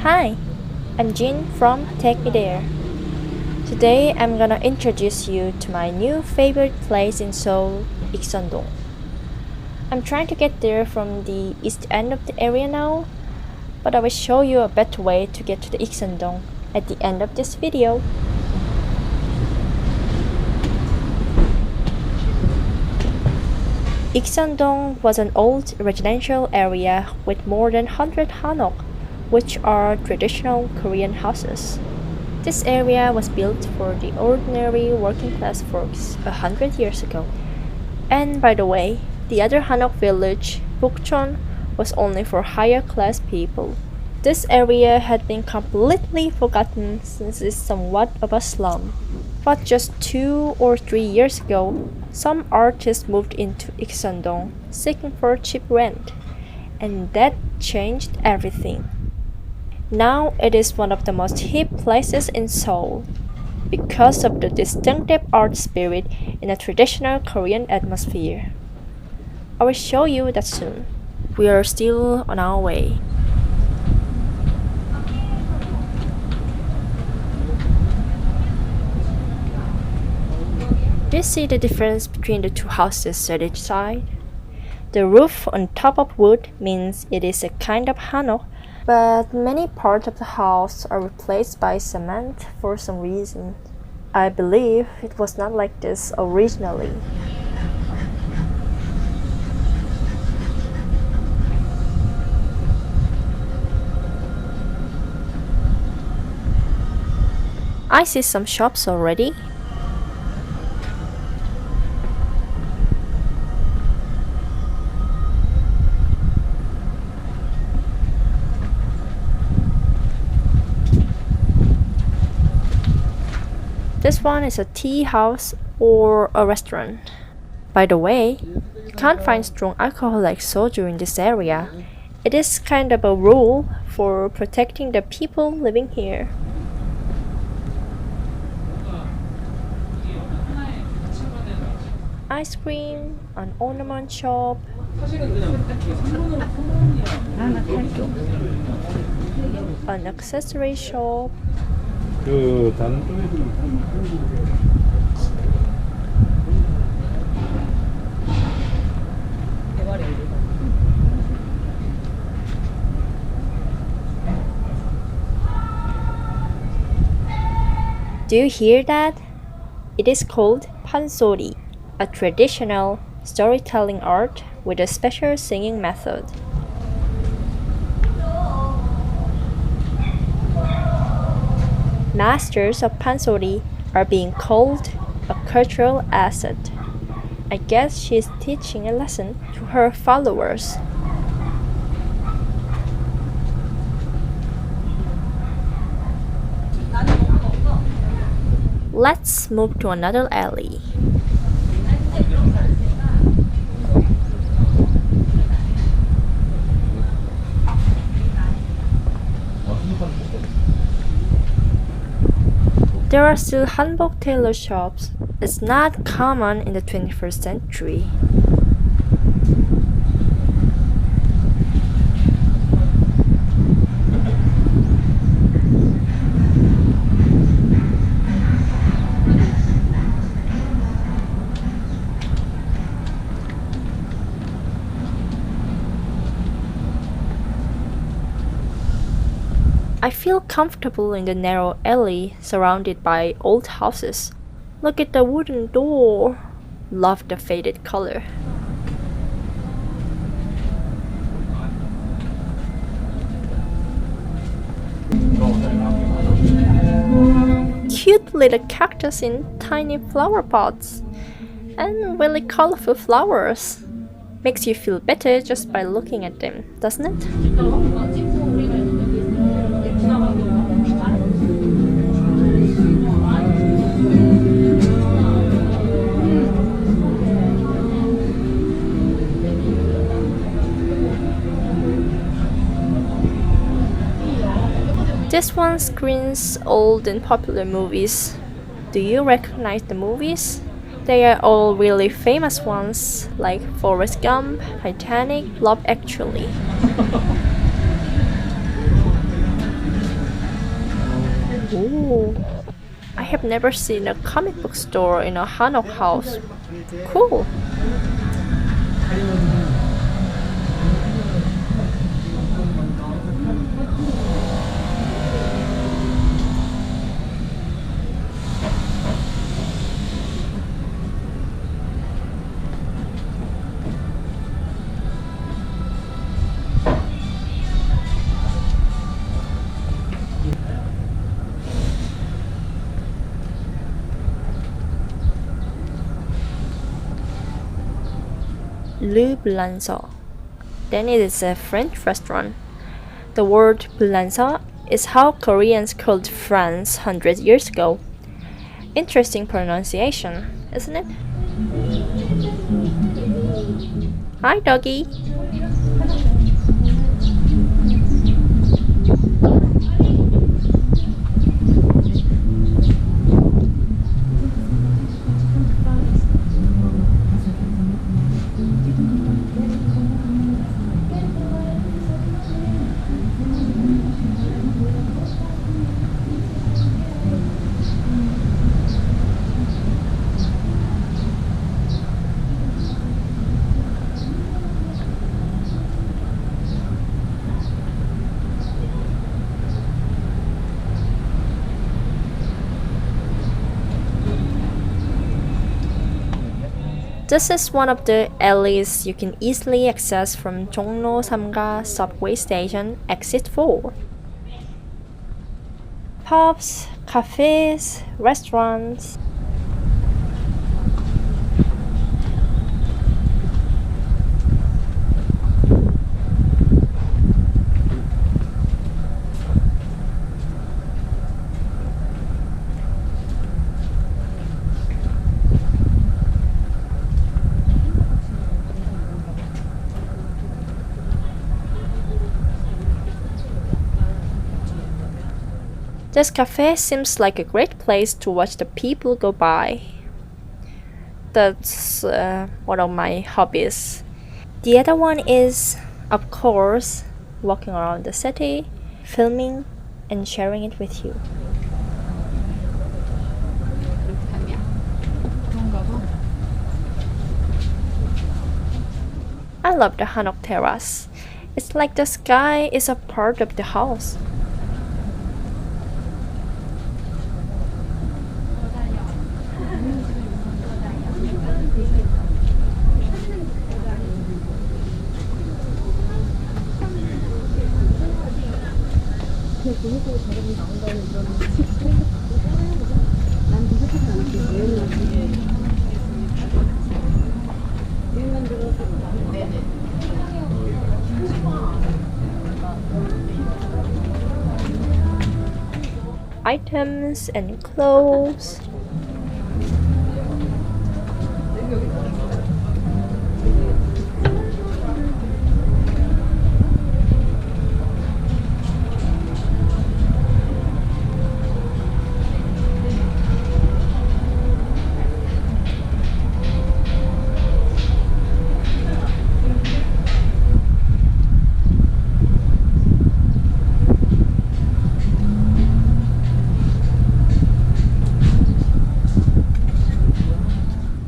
Hi, I'm Jin from Take Me There. Today I'm gonna introduce you to my new favorite place in Seoul, Iksun-dong. I'm trying to get there from the east end of the area now, but I will show you a better way to get to the Iksun-dong at the end of this video. Ikseondong was an old residential area with more than 100 Hanok, which are traditional Korean houses. This area was built for the ordinary working class folks 100 years ago. And by the way, the other Hanok village, Bukchon, was only for higher class people. This area had been completely forgotten since it's somewhat of a slum. But just 2 or 3 years ago, some artists moved into Ikseondong seeking for cheap rent, and that changed everything. Now it is one of the most hip places in Seoul because of the distinctive art spirit in a traditional Korean atmosphere. I will show you that soon. We are still on our way. Do you see the difference between the two houses at each side? The roof on top of wood means it is a kind of hanok, but many parts of the house are replaced by cement for some reason. I believe it was not like this originally. I see some shops already. This one is a tea house or a restaurant. By the way, you can't find strong alcohol like soju in this area. It is kind of a rule for protecting the people living here. Ice cream, an ornament shop, an accessory shop, Do you hear that? It is called pansori, a traditional storytelling art with a special singing method. Masters of pansori are being called a cultural asset. I guess she is teaching a lesson to her followers. Let's move to another alley. There are still hanbok tailor shops. It's not common in the 21st century. I feel comfortable in the narrow alley surrounded by old houses. Look at the wooden door. Love the faded color. Cute little cactus in tiny flower pots. And really colorful flowers. Makes you feel better just by looking at them, doesn't it? This one screens old and popular movies. Do you recognize the movies? They are all really famous ones, like Forrest Gump, Titanic, Love Actually. Ooh, I have never seen a comic book store in a Hanok house. Cool. Le Blanc. Then it is a French restaurant. The word Blanc is how Koreans called France 100 years ago. Interesting pronunciation, isn't it? Hi, doggy. This is one of the alleys you can easily access from Jongno Samga subway station, exit 4. Pubs, cafes, restaurants. This cafe seems like a great place to watch the people go by. That's one of my hobbies. The other one is, of course, walking around the city, filming, and sharing it with you. I love the Hanok terrace. It's like the sky is a part of the house. Items and clothes.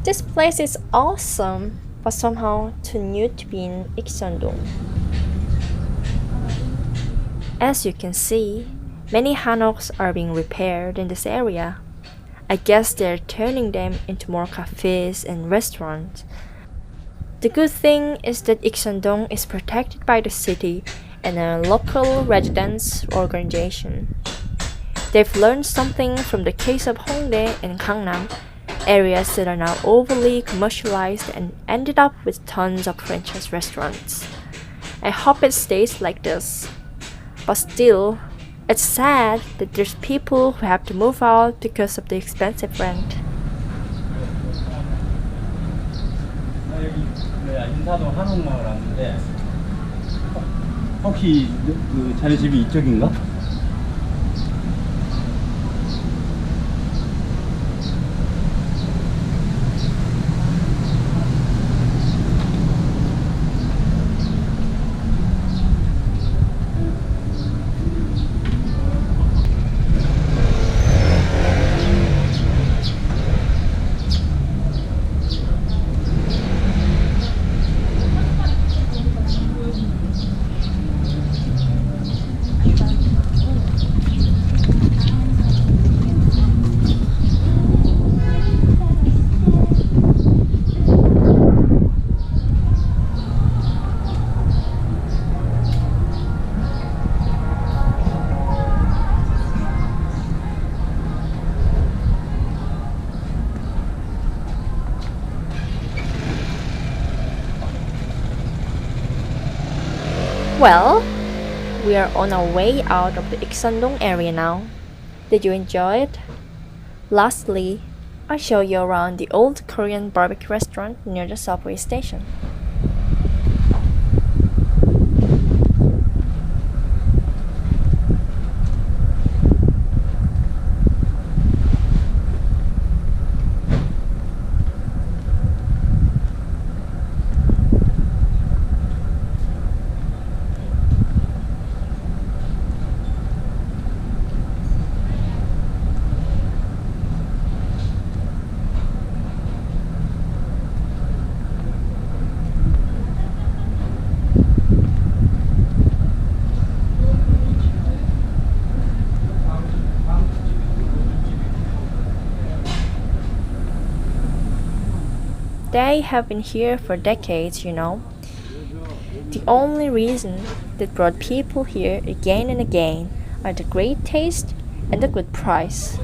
This place is awesome, but somehow too new to be in Iksun-dong. As you can see, many Hanoks are being repaired in this area. I guess they're turning them into more cafes and restaurants. The good thing is that Iksun-dong is protected by the city and a local residents organization. They've learned something from the case of Hongdae and Gangnam, areas that are now overly commercialized and ended up with tons of franchise restaurants. I hope it stays like this. But still, it's sad that there's people who have to move out because of the expensive rent. 인사동 한옥마을 왔는데 혹시 그 자네 집이 이쪽인가? Well, we are on our way out of the Iksun-dong area now. Did you enjoy it? Lastly, I'll show you around the old Korean barbecue restaurant near the subway station. They have been here for decades, you know. The only reason that brought people here again and again are the great taste and the good price.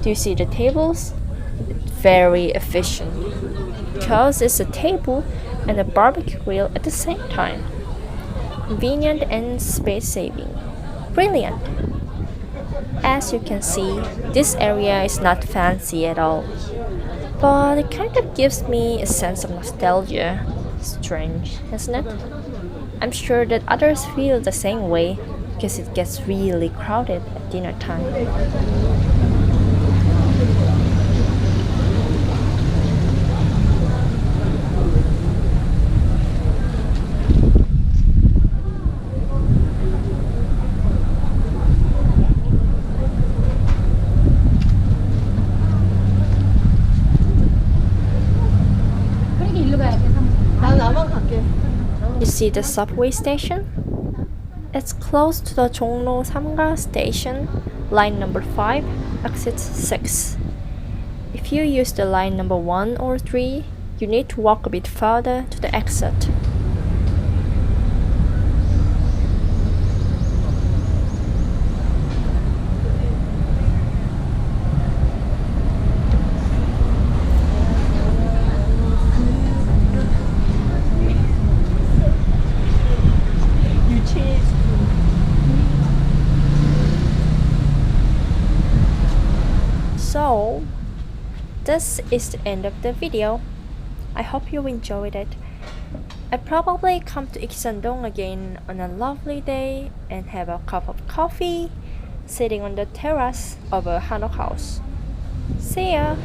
Do you see the tables? It's very efficient because it's a table and a barbecue grill at the same time. Convenient and space saving. Brilliant! As you can see, this area is not fancy at all, but it kind of gives me a sense of nostalgia. Strange, isn't it? I'm sure that others feel the same way because it gets really crowded at dinner time. You see the subway station? It's close to the Jongno Samga station, line number 5, exit 6. If you use the line number 1 or 3, you need to walk a bit further to the exit. So, this is the end of the video. I hope you enjoyed it. I probably come to Ikseondong again on a lovely day and have a cup of coffee sitting on the terrace of a Hanok house. See ya!